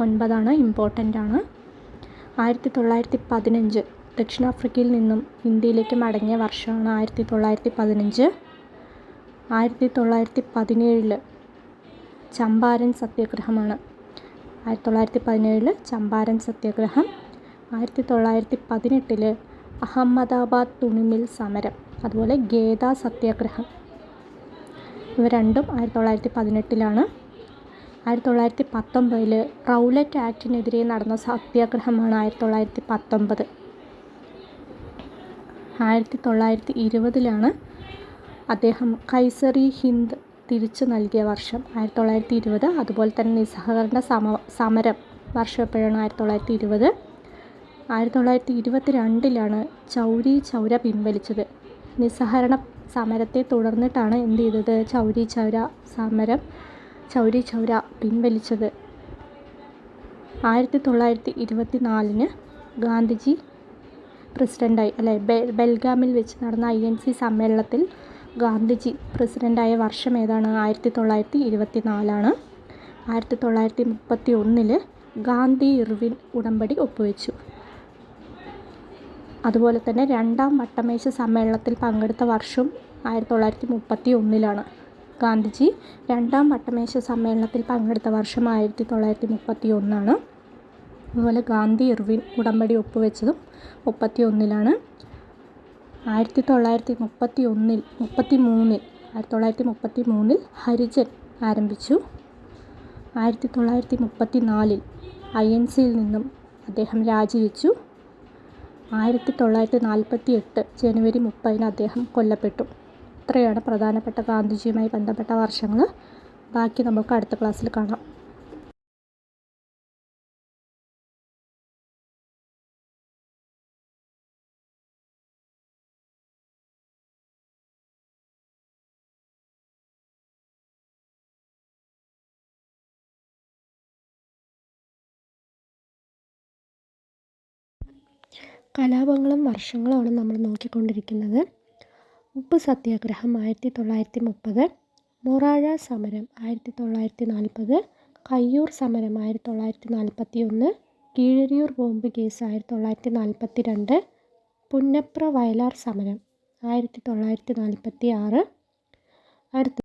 9 important ആണ്. 1915 ദക്ഷിണാഫ്രിക്കയിൽ നിന്നും ഇന്ത്യയിലേക്ക് മടങ്ങിയ വർഷമാണ് 1915. 1917 ചമ്പാരൻ സത്യാഗ്രഹമാണ്. 1917 ചമ്പാരൻ സത്യാഗ്രഹം. 1918 അഹമ്മദാബാദ് തുണിമിൽ സമരം, അതുപോലെ ഗേദ സത്യാഗ്രഹം. ഇവ രണ്ടും 1918. 1919 റൗലറ്റ് ആക്ടിനെതിരെ നടന്ന സത്യാഗ്രഹമാണ് 1919. 1920 അദ്ദേഹം കൈസറി ഹിന്ദ് തിരിച്ചു നൽകിയ വർഷം 1920. അതുപോലെ തന്നെ നിസ്സഹകരണ സമരം വർഷം എപ്പോഴാണ്? 1920. 1922 ചൗരി ചൗര പിൻവലിച്ചത്. നിസ്സഹകരണ സമരത്തെ തുടർന്നിട്ടാണ് എന്ത് ചെയ്തത്? ചൗരി ചൗര പിൻവലിച്ചത്. 1924 ഗാന്ധിജി പ്രസിഡൻ്റായി, ബെൽഗാമിൽ വെച്ച് നടന്ന INC സമ്മേളനത്തിൽ ഗാന്ധിജി പ്രസിഡൻ്റായ വർഷം ഏതാണ്? 1924. 1931 ഗാന്ധി ഇർവിൻ ഉടമ്പടി ഒപ്പുവെച്ചു. അതുപോലെ തന്നെ രണ്ടാം വട്ടമേശ സമ്മേളനത്തിൽ പങ്കെടുത്ത വർഷം 1931. ഗാന്ധിജി രണ്ടാം വട്ടമേശ സമ്മേളനത്തിൽ പങ്കെടുത്ത വർഷം 1931. അതുപോലെ ഗാന്ധി ഇർവിൻ ഉടമ്പടി ഒപ്പുവെച്ചതും 1931. 1933 ഹരിജൻ ആരംഭിച്ചു. 1934 INCയിൽ നിന്നും അദ്ദേഹം രാജിവെച്ചു. 1948 ജനുവരി 30 അദ്ദേഹം കൊല്ലപ്പെട്ടു. ഇത്രയാണ് പ്രധാനപ്പെട്ട ഗാന്ധിജിയുമായി ബന്ധപ്പെട്ട വർഷങ്ങൾ. ബാക്കി നമുക്ക് അടുത്ത ക്ലാസ്സിൽ കാണാം. കലാപങ്ങളും വർഷങ്ങളുമാണ് നമ്മൾ നോക്കിക്കൊണ്ടിരിക്കുന്നത്. ഉപ്പ് സത്യാഗ്രഹം 1930, മൊറാഴ സമരം 1940, കയ്യൂർ സമരം 1941, കീഴരിയൂർ ബോംബ് കേസ് 1942, പുന്നപ്ര വയലാർ സമരം 1946. അടുത്ത